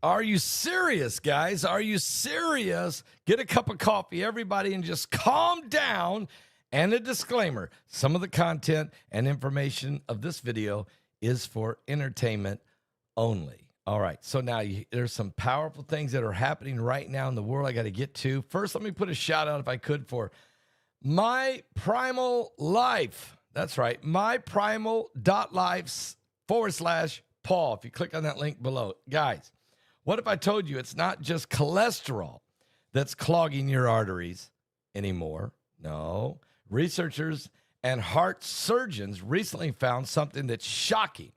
Are you serious, guys? Are you serious? Get a cup of coffee, everybody, and just calm down. And a disclaimer, some of the content and information of this video is for entertainment only. All right, so now there's some powerful things that are happening right now in the world I got to get to. First, let me put a shout out, if I could, for My Primal Life. That's right, myprimal.life/Paul. If you click on that link below. Guys, what if I told you it's not just cholesterol that's clogging your arteries anymore? No. Researchers and heart surgeons recently found something that's shocking.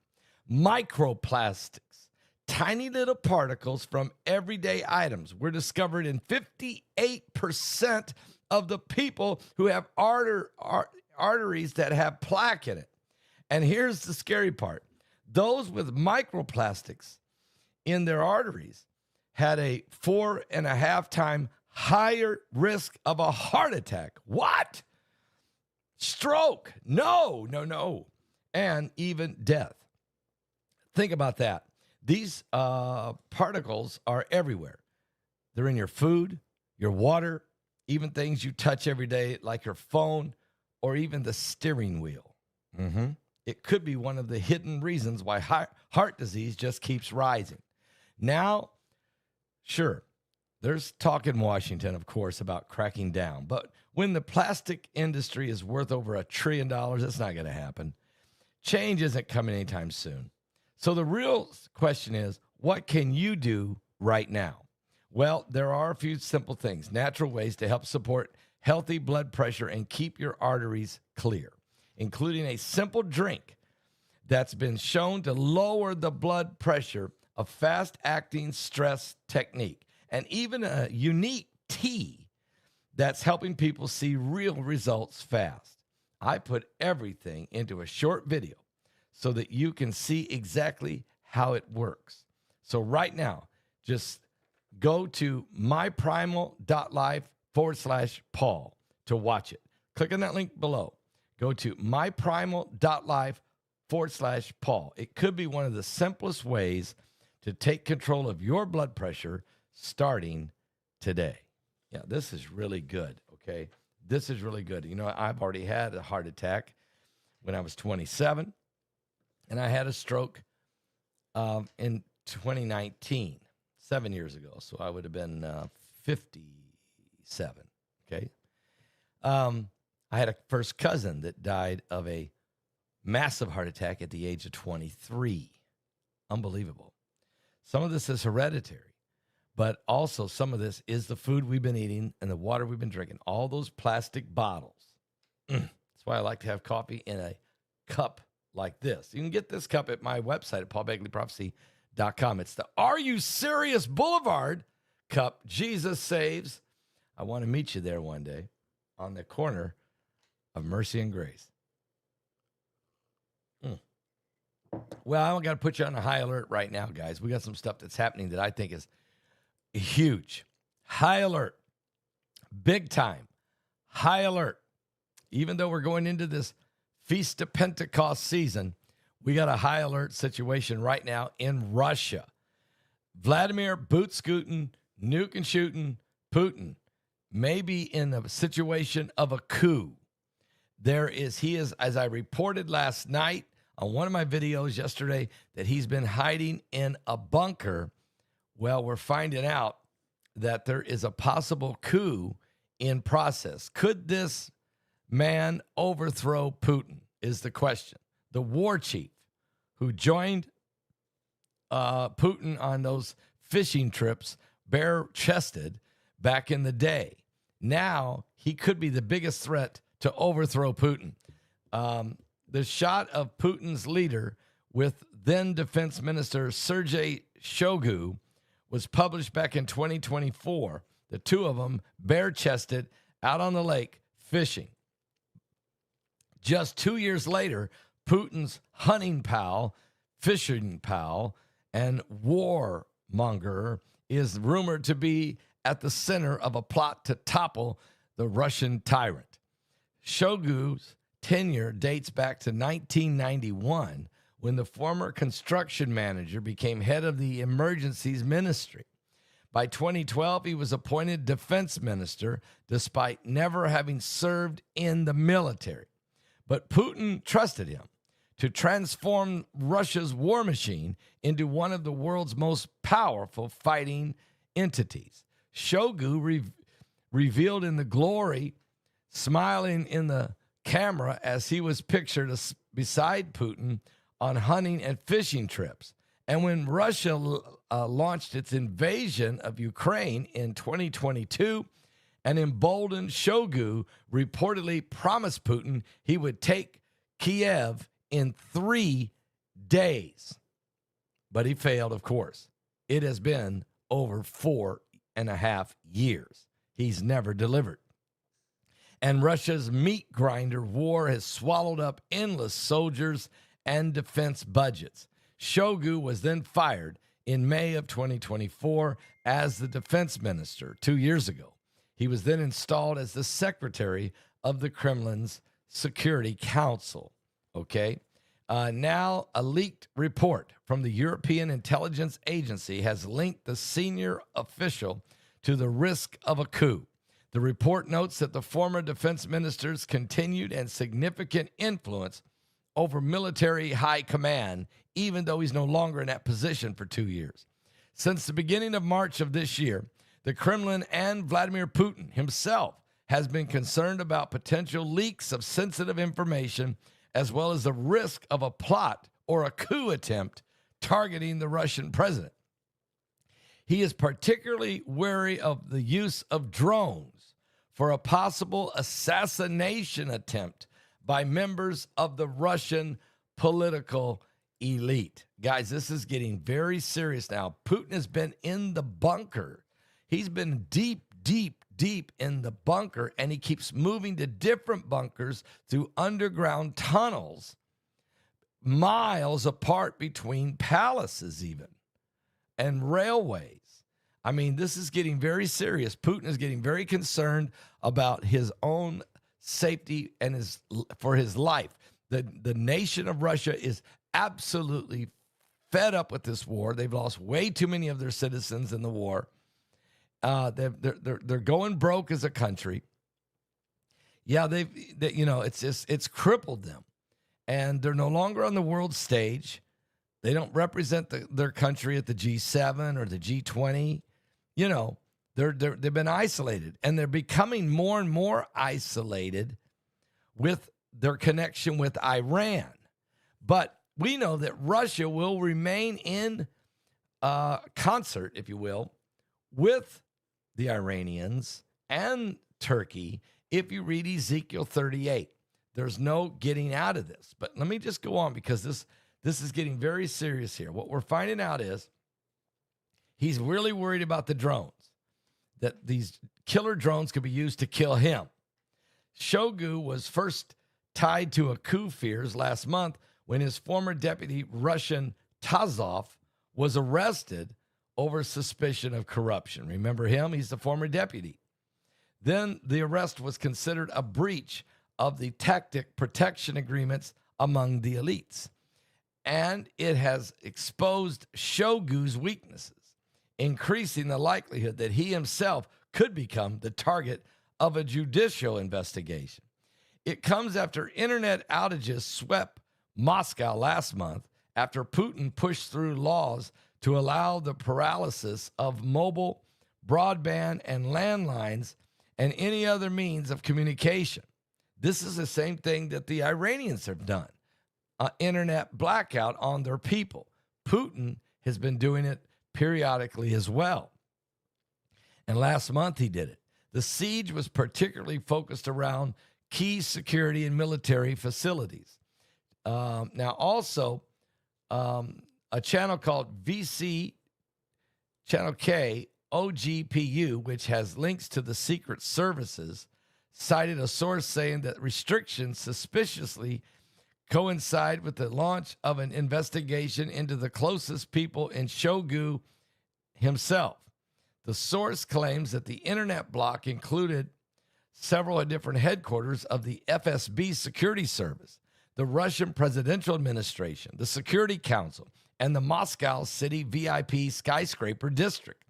Microplastics, tiny little particles from everyday items, were discovered in 58% of the people who have arteries that have plaque in it. And here's the scary part. Those with microplastics in their arteries had a 4.5 times higher risk of a heart attack. What? Stroke? No. And even death. Think about that. These particles are everywhere. They're in your food, your water, even things you touch every day, like your phone or even the steering wheel. It could be one of the hidden reasons why heart disease just keeps rising. Now, sure, there's talk in Washington, of course, about cracking down. But when the plastic industry is worth over $1 trillion, that's not going to happen. Change isn't coming anytime soon. So the real question is, what can you do right now? Well, there are a few simple things, natural ways to help support healthy blood pressure and keep your arteries clear, including a simple drink that's been shown to lower the blood pressure, a fast-acting stress technique, and even a unique tea that's helping people see real results fast. I put everything into a short video so that you can see exactly how it works. So right now, just go to myprimal.life/Paul to watch it. Click on that link below. Go to myprimal.life/Paul. It could be one of the simplest ways to take control of your blood pressure starting today. Yeah, this is really good, okay? This is really good. You know, I've already had a heart attack when I was 27, and I had a stroke in 2019, 7 years ago. So I would have been 57, okay? I had a first cousin that died of a massive heart attack at the age of 23. Unbelievable. Some of this is hereditary, but also some of this is the food we've been eating and the water we've been drinking, all those plastic bottles. That's why I like to have coffee in a cup like this. You can get this cup at my website at paulbegleyprophecy.com. It's the Are You Serious Boulevard cup. Jesus saves. I want to meet you there one day on the corner of Mercy and Grace. Well, I got to put you on a high alert right now, guys. We got some stuff that's happening that I think is huge. High alert. Big time. High alert. Even though we're going into this Feast of Pentecost season, we got a high alert situation right now in Russia. Vladimir boot-scooting, nuke and shooting Putin may be in a situation of a coup. He is, as I reported last night on one of my videos yesterday, that he's been hiding in a bunker. Well, we're finding out that there is a possible coup in process. Could this man overthrow Putin is the question. The war chief who joined Putin on those fishing trips, bare-chested, back in the day. Now, he could be the biggest threat to overthrow Putin. The shot of Putin's leader with then Defense Minister Sergei Shoigu was published back in 2024. The two of them bare-chested out on the lake fishing. Just 2 years later, Putin's hunting pal, fishing pal, and warmonger is rumored to be at the center of a plot to topple the Russian tyrant. Shoigu's tenure dates back to 1991 when the former construction manager became head of the emergencies ministry. By 2012, he was appointed defense minister despite never having served in the military. But Putin trusted him to transform Russia's war machine into one of the world's most powerful fighting entities. Shoigu revealed in the glory, smiling in the camera as he was pictured beside Putin on hunting and fishing trips. And when Russia launched its invasion of Ukraine in 2022, an emboldened Shoigu reportedly promised Putin he would take Kiev in 3 days. But he failed, of course. It has been over 4.5 years. He's never delivered. And Russia's meat grinder war has swallowed up endless soldiers and defense budgets. Shoigu was then fired in May of 2024 as the defense minister 2 years ago. He was then installed as the secretary of the Kremlin's Security Council. Okay. Now, a leaked report from the European Intelligence Agency has linked the senior official to the risk of a coup. The report notes that the former defense minister's continued and significant influence over military high command, even though he's no longer in that position for 2 years. Since the beginning of March of this year, the Kremlin and Vladimir Putin himself has been concerned about potential leaks of sensitive information, as well as the risk of a plot or a coup attempt targeting the Russian president. He is particularly wary of the use of drones for a possible assassination attempt by members of the Russian political elite. Guys, this is getting very serious now. Putin has been in the bunker. He's been deep in the bunker, and he keeps moving to different bunkers through underground tunnels, miles apart between palaces even, and railways. I mean, this is getting very serious. Putin is getting very concerned about his own safety and for his life. The nation of Russia is absolutely fed up with this war. They've lost way too many of their citizens in the war. They're going broke as a country. Yeah, it's crippled them, and they're no longer on the world stage. They don't represent their country at the G7 or the G20. They've been isolated, and they're becoming more and more isolated with their connection with Iran. But we know that Russia will remain in concert, if you will, with the Iranians and Turkey. If you read Ezekiel 38, there's no getting out of this. But let me just go on, because this is getting very serious here. What we're finding out is he's really worried about the drones, that these killer drones could be used to kill him. Shoigu was first tied to a coup fears last month when his former deputy, Russian Tazov, was arrested over suspicion of corruption. Remember him? He's the former deputy. Then the arrest was considered a breach of the tactic protection agreements among the elites. And it has exposed Shoigu's weaknesses, increasing the likelihood that he himself could become the target of a judicial investigation. It comes after internet outages swept Moscow last month, after Putin pushed through laws to allow the paralysis of mobile, broadband, and landlines and any other means of communication. This is the same thing that the Iranians have done, internet blackout on their people. Putin has been doing it periodically as well. And last month he did it. The siege was particularly focused around key security and military facilities. Now also, a channel called VC Channel K OGPU, which has links to the secret services, cited a source saying that restrictions suspiciously coincide with the launch of an investigation into the closest people in Shoigu himself. The source claims that the internet block included several different headquarters of the FSB security service. the Russian Presidential Administration, the Security Council, and the Moscow City VIP Skyscraper District.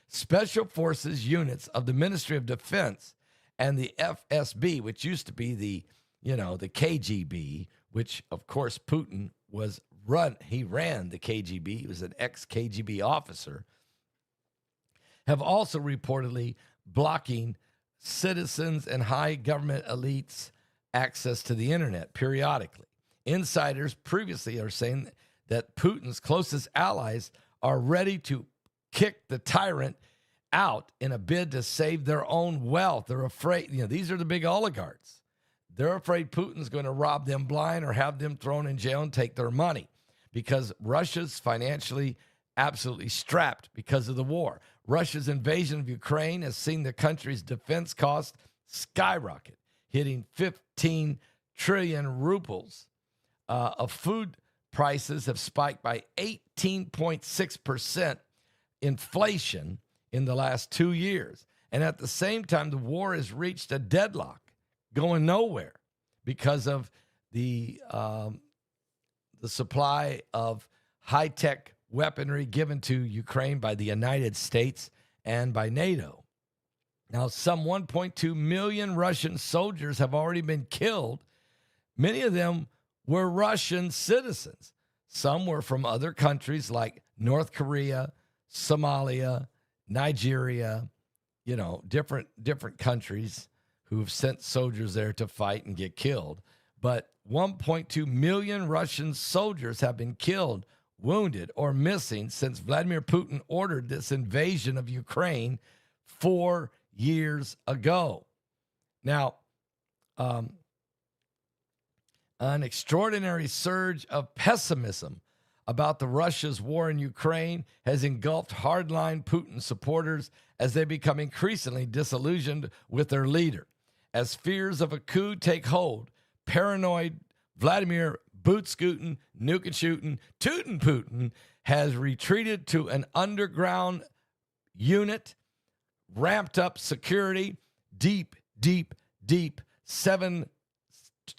Special Forces units of the Ministry of Defense and the FSB, which used to be the KGB, which, of course, Putin he ran the KGB. He was an ex-KGB officer, have also reportedly blocking citizens and high government elites access to the internet periodically. Insiders previously are saying that Putin's closest allies are ready to kick the tyrant out in a bid to save their own wealth. They're afraid, these are the big oligarchs. They're afraid Putin's going to rob them blind or have them thrown in jail and take their money because Russia's financially absolutely strapped because of the war. Russia's invasion of Ukraine has seen the country's defense costs skyrocket, hitting 15 trillion rubles. Of food prices have spiked by 18.6% inflation in the last 2 years. And at the same time, the war has reached a deadlock, going nowhere because of the supply of high-tech weaponry given to Ukraine by the United States and by NATO. Now, some 1.2 million Russian soldiers have already been killed. Many of them were Russian citizens. Some were from other countries like North Korea, Somalia, Nigeria, different countries who have sent soldiers there to fight and get killed. But 1.2 million Russian soldiers have been killed, wounded, or missing since Vladimir Putin ordered this invasion of Ukraine 4 years ago. Now, an extraordinary surge of pessimism about the Russia's war in Ukraine has engulfed hardline Putin supporters as they become increasingly disillusioned with their leader. As fears of a coup take hold, paranoid Vladimir boot-scooting, nuke-and-shooting, tootin' Putin has retreated to an underground unit, ramped up security, deep, 7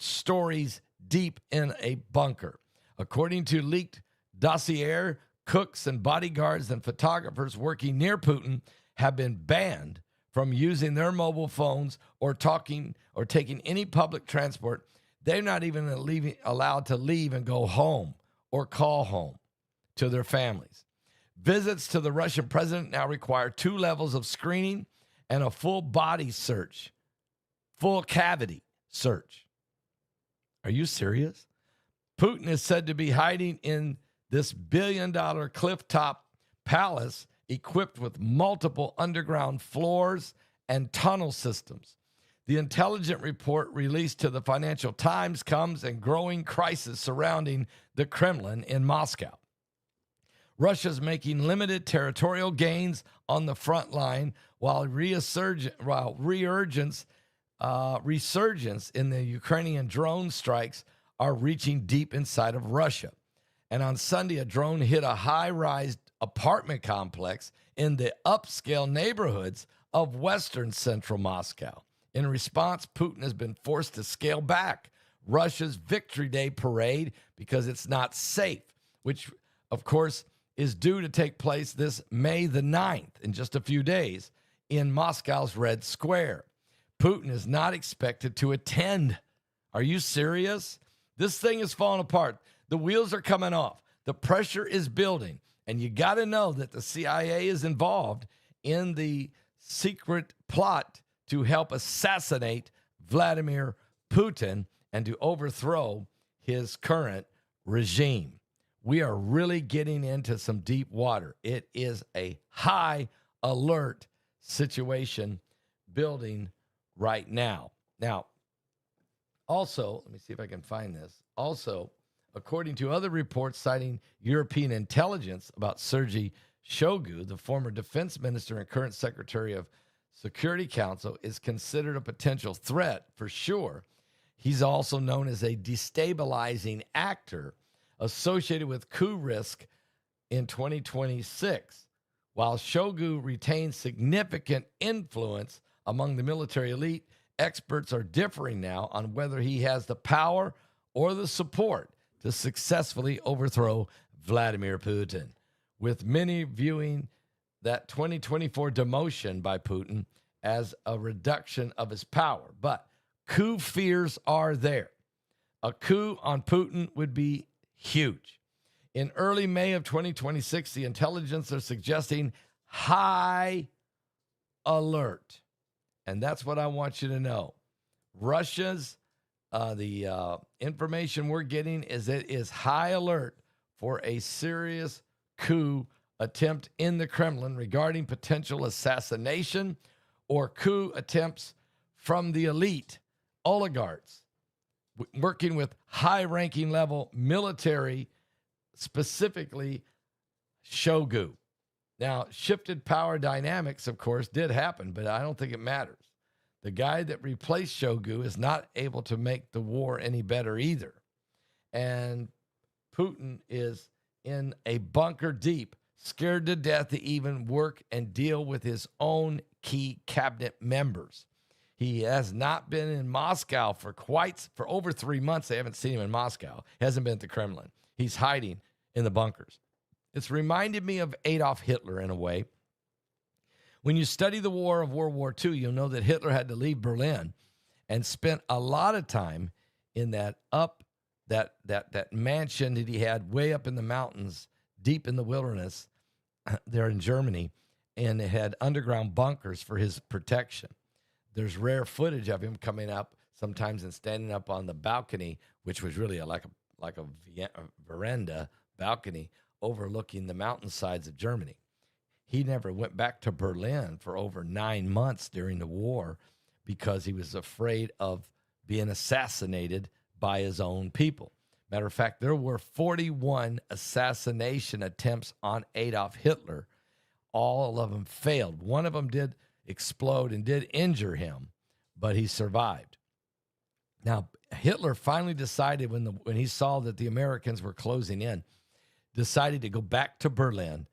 stories deep in a bunker. According to leaked dossier, cooks and bodyguards and photographers working near Putin have been banned from using their mobile phones or taking any public transport. They're not even allowed to leave and go home or call home to their families. Visits to the Russian president now require 2 levels of screening and a full body search, full cavity search. Are you serious? Putin is said to be hiding in this billion-dollar cliff-top palace equipped with multiple underground floors and tunnel systems. The intelligence report released to the Financial Times comes in growing crisis surrounding the Kremlin in Moscow. Russia's making limited territorial gains on the front line while resurgence in the Ukrainian drone strikes are reaching deep inside of Russia. And on Sunday, a drone hit a high-rise apartment complex in the upscale neighborhoods of western central Moscow. In response, Putin has been forced to scale back Russia's Victory Day parade because it's not safe, which, of course, is due to take place this May the 9th, in just a few days, in Moscow's Red Square. Putin is not expected to attend. Are you serious? This thing is falling apart. The wheels are coming off. The pressure is building. And you got to know that the CIA is involved in the secret plot to help assassinate Vladimir Putin and to overthrow his current regime. We are really getting into some deep water. It is a high alert situation building right now. Now, also, let me see if I can find this. Also, according to other reports citing European intelligence about Sergei Shoigu, the former defense minister and current secretary of Security Council, is considered a potential threat for sure. He's also known as a destabilizing actor associated with coup risk in 2026. While Shoigu retains significant influence among the military elite, experts are differing now on whether he has the power or the support to successfully overthrow Vladimir Putin, with many viewing that 2024 demotion by Putin as a reduction of his power. But coup fears are there. A coup on Putin would be huge. In early May of 2026, the intelligence are suggesting high alert. And that's what I want you to know. Russia's, the information we're getting is it is high alert for a serious coup attempt in the Kremlin regarding potential assassination or coup attempts from the elite oligarchs working with high-ranking level military, specifically Shoigu. Now, shifted power dynamics, of course, did happen, but I don't think it matters. The guy that replaced Shoigu is not able to make the war any better either. And Putin is in a bunker deep, scared to death to even work and deal with his own key cabinet members. He has not been in Moscow for over 3 months. They haven't seen him in Moscow. He hasn't been at the Kremlin. He's hiding in the bunkers. It's reminded me of Adolf Hitler in a way. When you study the war of World War II, you'll know that Hitler had to leave Berlin and spent a lot of time in that mansion that he had way up in the mountains, deep in the wilderness there in Germany, and it had underground bunkers for his protection. There's rare footage of him coming up sometimes and standing up on the balcony, which was really like a veranda balcony overlooking the mountainsides of Germany. He never went back to Berlin for over 9 months during the war because he was afraid of being assassinated by his own people. Matter of fact, there were 41 assassination attempts on Adolf Hitler. All of them failed. One of them did explode and did injure him, but he survived. Now, Hitler finally decided when he saw that the Americans were closing in, decided to go back to Berlin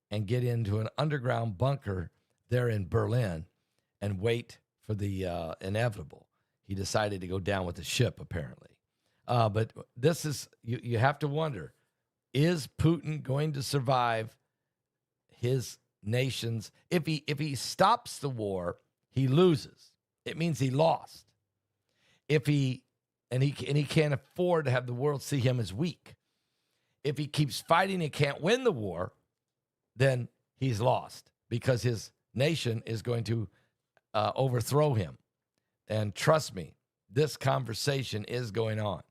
and get into an underground bunker there in Berlin and wait for the inevitable. He decided to go down with the ship, apparently. But this is, you have to wonder, is Putin going to survive his nation's? If he stops the war, he loses. It means he lost. If he can't afford to have the world see him as weak. If he keeps fighting and can't win the war, then he's lost because his nation is going to overthrow him. And trust me, this conversation is going on.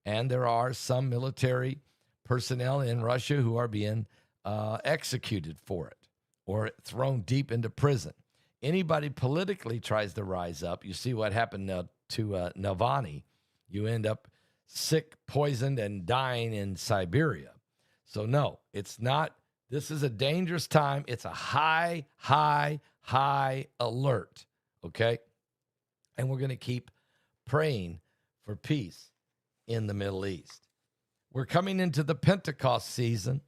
And there are some military personnel in Russia who are being executed for it or thrown deep into prison. Anybody politically tries to rise up, you see what happened to Navalny. You end up sick, poisoned, and dying in Siberia. So no, it's not. This is a dangerous time. It's a high alert, okay? And we're going to keep praying for peace in the Middle East. We're coming into the Pentecost season.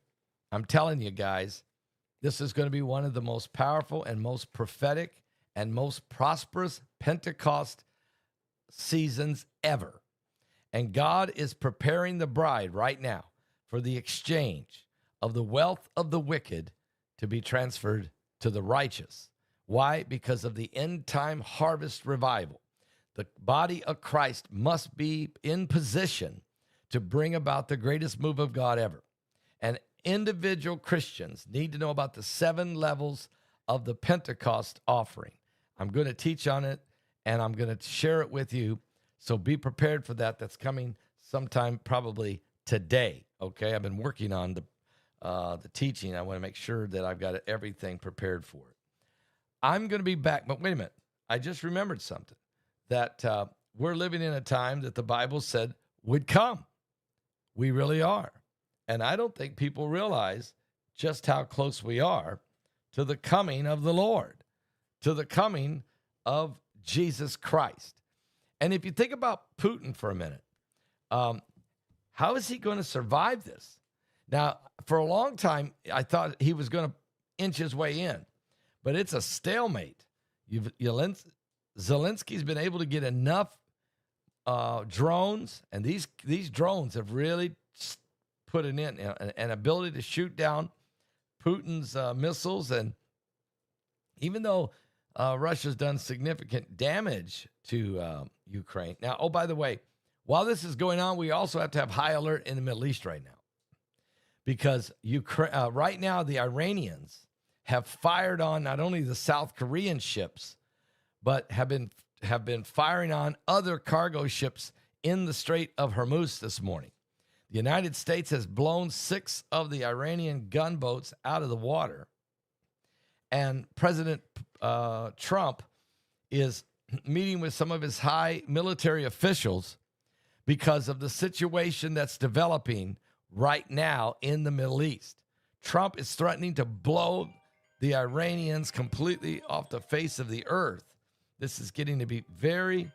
I'm telling you guys, this is going to be one of the most powerful and most prophetic and most prosperous Pentecost seasons ever. And God is preparing the bride right now for the exchange of the wealth of the wicked to be transferred to the righteous. Why? Because of the end time harvest revival. The body of Christ must be in position to bring about the greatest move of God ever. And individual Christians need to know about the 7 levels of the Pentecost offering. I'm going to teach on it, and I'm going to share it with you. So be prepared for that. That's coming sometime probably today, okay? I've been working on the teaching. I want to make sure that I've got everything prepared for it. I'm going to be back, but wait a minute. I just remembered something, that we're living in a time that the Bible said would come. We really are. And I don't think people realize just how close we are to the coming of the Lord, to the coming of Jesus Christ. And if you think about Putin for a minute, how is he going to survive this? Now, for a long time, I thought he was going to inch his way in, but it's a stalemate. Zelensky's been able to get enough drones, and these drones have really put an ability to shoot down Putin's missiles. And even though Russia's done significant damage to Ukraine. Now, oh, by the way, while this is going on, we also have to have high alert in the Middle East right now, because right now the Iranians have fired on not only the South Korean ships, but have been firing on other cargo ships in the Strait of Hormuz this morning. The United States has blown 6 of the Iranian gunboats out of the water, and President Trump is meeting with some of his high military officials because of the situation that's developing right now in the Middle East. Trump is threatening to blow the Iranians completely off the face of the earth. This is getting to be very,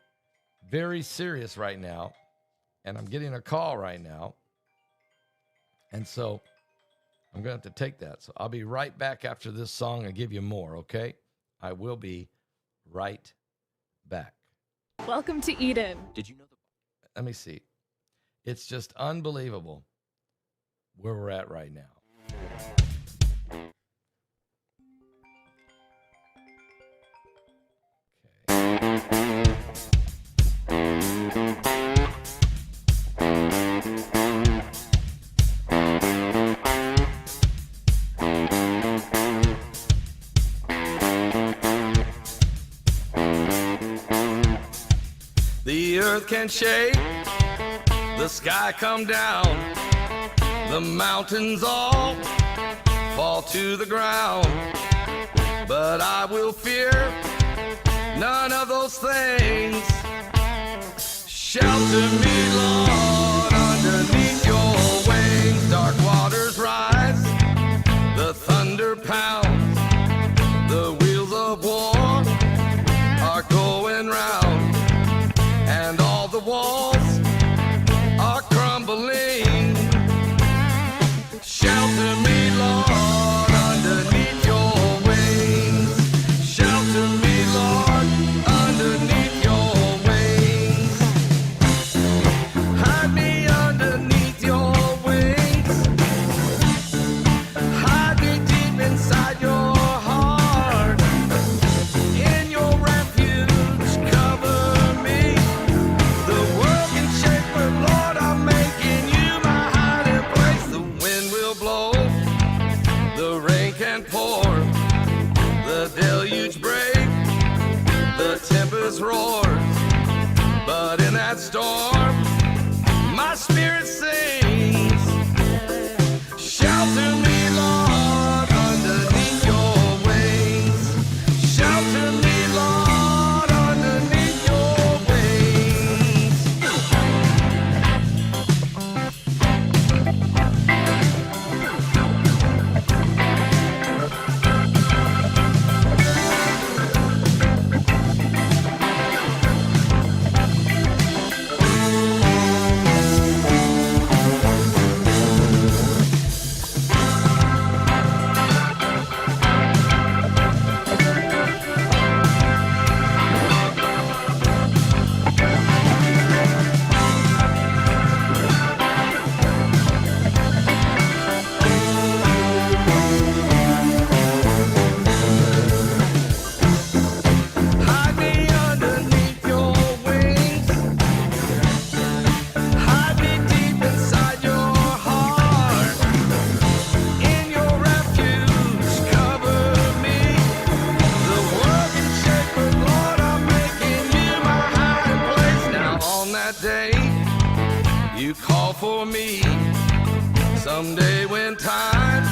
very serious right now. And I'm getting a call right now. And so I'm going to have to take that. So I'll be right back after this song and give you more, okay? I will be right back. Welcome to Eden. Did you know the... Let me see. It's just unbelievable where we're at right now. The earth can shake, the sky come down, the mountains all fall to the ground. But I will fear none of those things. Shelter me, Lord, underneath your wings. Dark waters rise, the thunder pounds, the wheels of war are going round. And all the walls are crumbling. Shelter me, Lord, underneath your wings. Shelter me, Lord, underneath your wings. Hide me underneath your wings. Hide me deep inside your heart. In your refuge, cover me. Roars, but in that storm, my spirit sings. Shelter me, Lord, underneath your wings. Shelter me, Lord, underneath your wings. For me, someday when time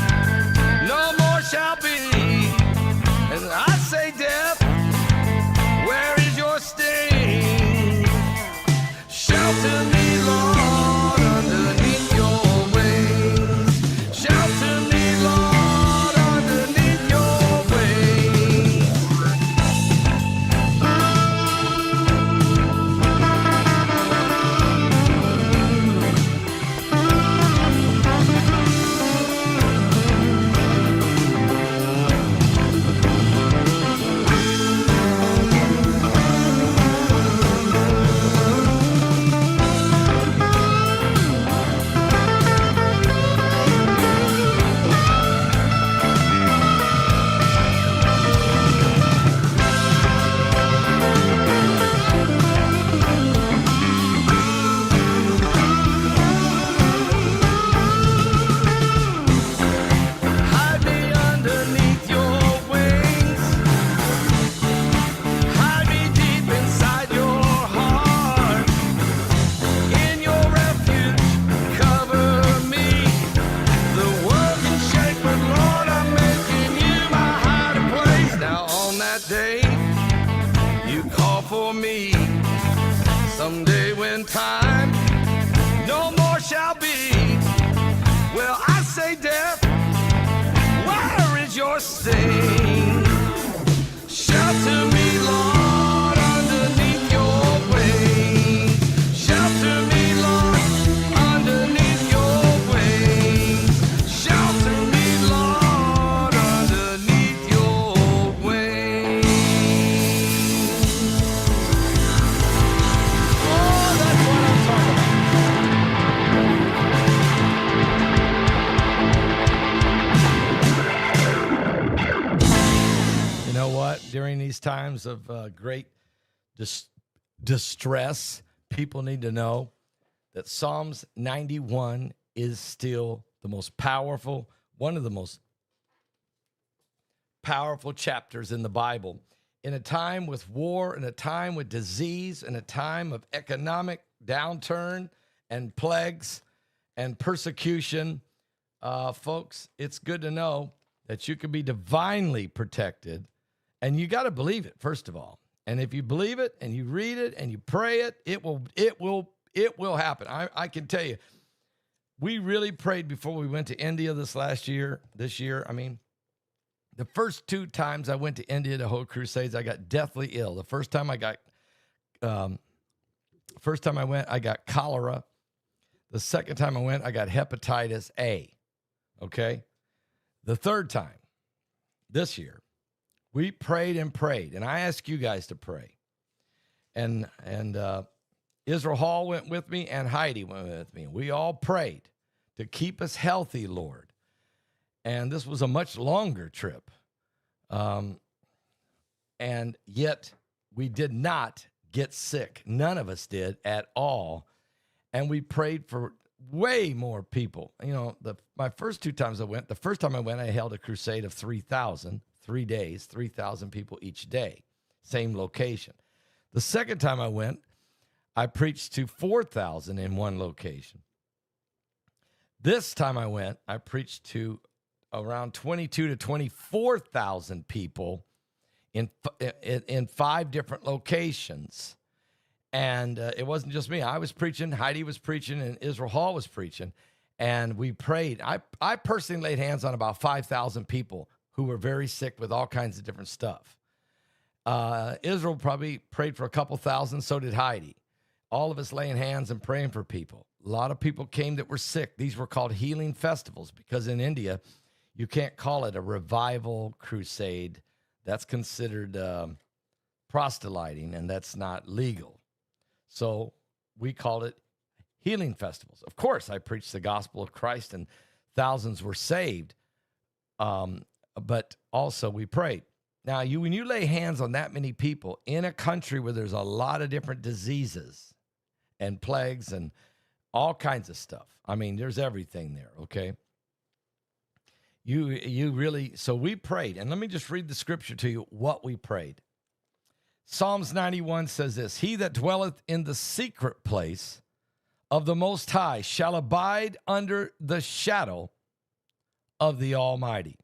no more shall be, and I say, death, where is your sting? Shelter me, Lord, underneath your wings. Shelter me, Lord, underneath your wings. one time, no more shall be. Well, I say, death, where is your sting? Shelter me, Lord, underneath your wings. Shelter me, Lord, underneath your wings. Shelter me, Lord, underneath your wings. Oh, that's what I'm talking about. You know what? During these times of great distress, people need to know that Psalms 91 is still the most powerful, one of the most powerful chapters in the Bible. In a time with war, in a time with disease, in a time of economic downturn and plagues and persecution, folks, it's good to know that you can be divinely protected, and you got to believe it, first of all. And if you believe it and you read it and you pray it, it will happen. I can tell you, we really prayed before we went to India this year. I mean, the first 2 times I went to India to hold crusades, I got deathly ill. The first time I went, I got cholera. The second time I went, I got hepatitis A. Okay. The third time this year, we prayed and prayed, and I asked you guys to pray. And Israel Hall went with me, and Heidi went with me. We all prayed to keep us healthy, Lord. And this was a much longer trip. And yet we did not get sick. None of us did at all. And we prayed for way more people. You know, my first 2 times I went, the first time I went, I held a crusade of 3,000, 3 days, 3,000 people each day, same location. The second time I went, I preached to 4,000 in one location. This time I went, I preached to around 22 to 24,000 people in 5 different locations. And it wasn't just me. I was preaching, Heidi was preaching, and Israel Hall was preaching. And we prayed. I personally laid hands on about 5,000 people who were very sick with all kinds of different stuff. Israel probably prayed for a couple thousand, so did Heidi. All of us laying hands and praying for people. A lot of people came that were sick. These were called healing festivals because in India, you can't call it a revival crusade. That's considered proselyting, and that's not legal. So we called it healing festivals. Of course, I preached the gospel of Christ, and thousands were saved. But also we prayed. Now, when you lay hands on that many people in a country where there's a lot of different diseases and plagues and all kinds of stuff. I mean, there's everything there, okay? You really, so we prayed. And let me just read the scripture to you, what we prayed. Psalms 91 says this, "He that dwelleth in the secret place of the Most High shall abide under the shadow of the Almighty.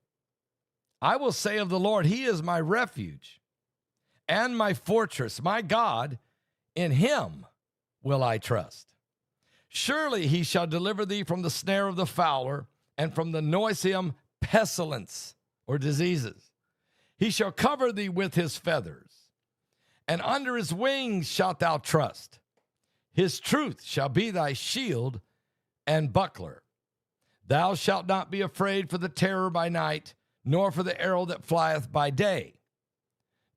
I will say of the Lord, he is my refuge and my fortress, my God, in him will I trust. Surely he shall deliver thee from the snare of the fowler and from the noisome pestilence or diseases. He shall cover thee with his feathers, and under his wings shalt thou trust. His truth shall be thy shield and buckler. Thou shalt not be afraid for the terror by night, nor for the arrow that flieth by day,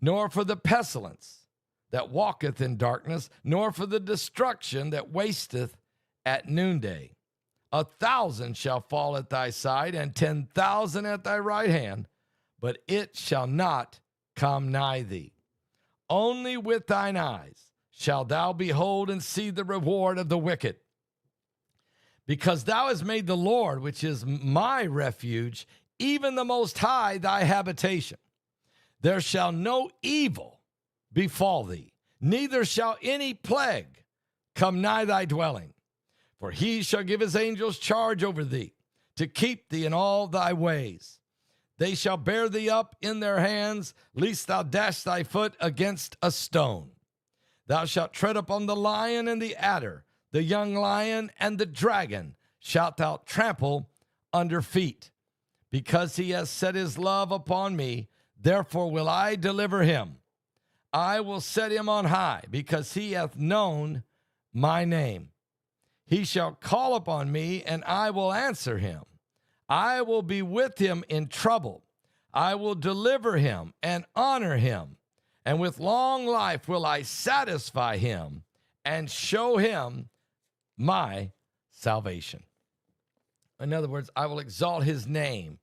nor for the pestilence that walketh in darkness, nor for the destruction that wasteth at noonday. 1,000 shall fall at thy side, and 10,000 at thy right hand, but it shall not come nigh thee. Only with thine eyes shalt thou behold and see the reward of the wicked. Because thou hast made the Lord, which is my refuge, even the Most High, thy habitation. There shall no evil befall thee, neither shall any plague come nigh thy dwelling. For he shall give his angels charge over thee, to keep thee in all thy ways. They shall bear thee up in their hands, lest thou dash thy foot against a stone. Thou shalt tread upon the lion and the adder, the young lion and the dragon shalt thou trample under feet. Because he has set his love upon me, therefore will I deliver him. I will set him on high, because he hath known my name. He shall call upon me, and I will answer him. I will be with him in trouble. I will deliver him and honor him. And with long life will I satisfy him and show him my salvation. In other words, I will exalt his name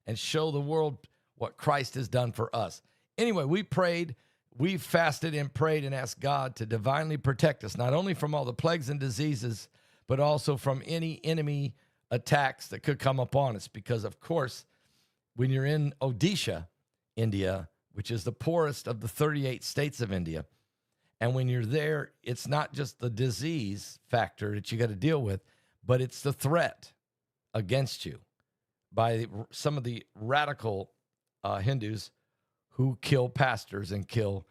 and show the world what Christ has done for us. Anyway, we prayed, we fasted and prayed and asked God to divinely protect us, not only from all the plagues and diseases, but also from any enemy attacks that could come upon us. Because, of course, when you're in Odisha, India, which is the poorest of the 38 states of India, and when you're there, it's not just the disease factor that you got to deal with, but it's the threat against you by some of the radical Hindus who kill pastors and kill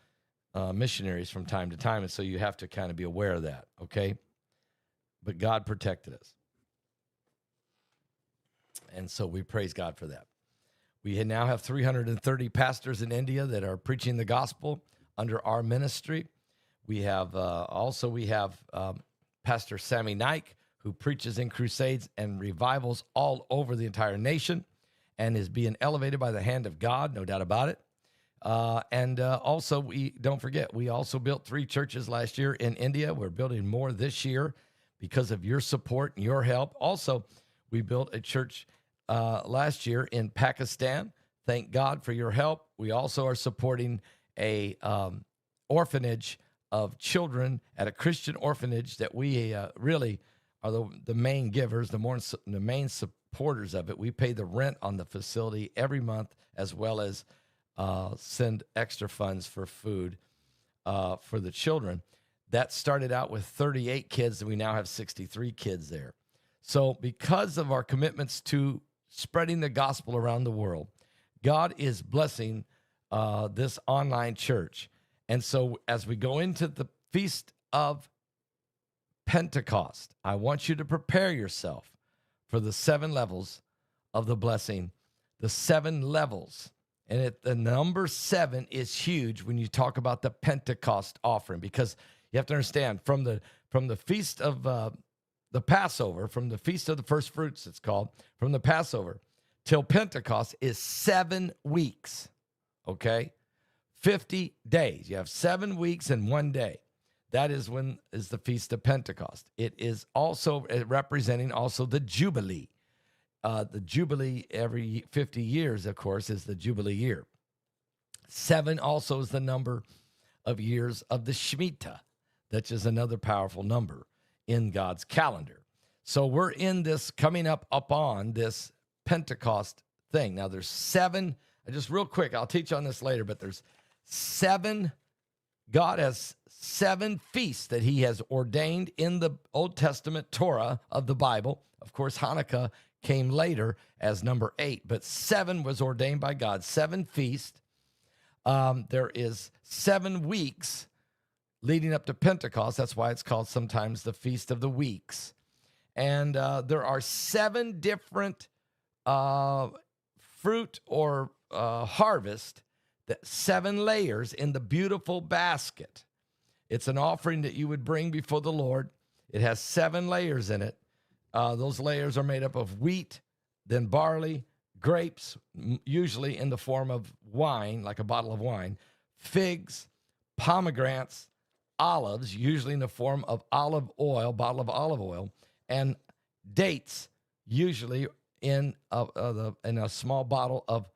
missionaries from time to time. And so you have to kind of be aware of that, okay? But God protected us. And so we praise God for that. We now have 330 pastors in India that are preaching the gospel under our ministry. We have Pastor Sammy Naik, who preaches in crusades and revivals all over the entire nation and is being elevated by the hand of God, no doubt about it. Also, don't forget, we also built 3 churches last year in India. We're building more this year because of your support and your help. Also, we built a church last year in Pakistan. Thank God for your help. We also are supporting a orphanage of children at a Christian orphanage that we really are the main givers, the main supporters of it. We pay the rent on the facility every month, as well as send extra funds for food for the children. That started out with 38 kids, and we now have 63 kids there. So because of our commitments to spreading the gospel around the world, God is blessing this online church. And so as we go into the Feast of Pentecost, I want you to prepare yourself for the 7 levels of the blessing, the 7 levels. And the number 7 is huge when you talk about the Pentecost offering, because you have to understand from the Feast of the Passover, from the Feast of the First Fruits, it's called, from the Passover till Pentecost is 7 weeks, okay? 50 days. You have 7 weeks and 1 day. That is when is the Feast of Pentecost. It is also representing also the Jubilee. The Jubilee every 50 years, of course, is the Jubilee year. 7 also is the number of years of the Shemitah, that is another powerful number in God's calendar. So we're in this, coming up upon this Pentecost thing. Now there's 7, just real quick, I'll teach on this later, but there's 7, God has 7 feasts that he has ordained in the Old Testament Torah of the Bible. Of course, Hanukkah came later as number 8, but 7 was ordained by God, 7 feasts. There is 7 weeks leading up to Pentecost. That's why it's called sometimes the Feast of the Weeks. And there are 7 different fruit or harvest, that 7 layers in the beautiful basket. It's an offering that you would bring before the Lord. It has 7 layers in it. Those layers are made up of wheat, then barley, grapes, usually in the form of wine, like a bottle of wine, figs, pomegranates, olives, usually in the form of olive oil, bottle of olive oil, and dates, usually in a small bottle of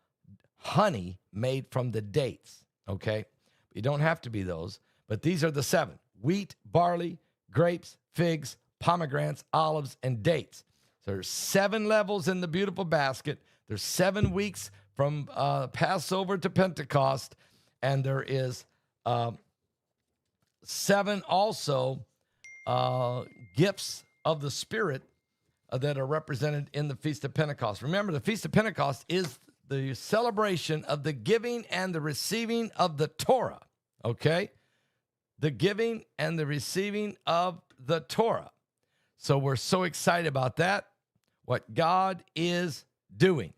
honey made from the dates, okay? You don't have to be those, but these are the 7: wheat, barley, grapes, figs, pomegranates, olives, and dates. So there's 7 levels in the beautiful basket. There's 7 weeks from Passover to Pentecost, and there is 7 also gifts of the Spirit that are represented in the Feast of Pentecost. Remember, the Feast of Pentecost is the celebration of the giving and the receiving of the Torah, okay? the giving and the receiving of the Torah. So we're so excited about that, what God is doing.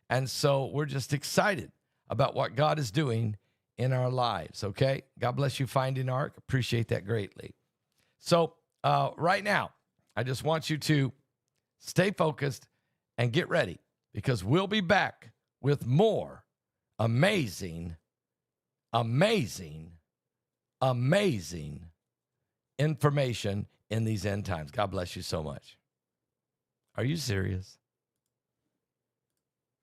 And so we're just excited about what God is doing in our lives, okay? God bless you, Finding Ark. Appreciate that greatly. So right now, I just want you to stay focused and get ready, because we'll be back with more amazing information in these end times. God bless you so much. Are you serious?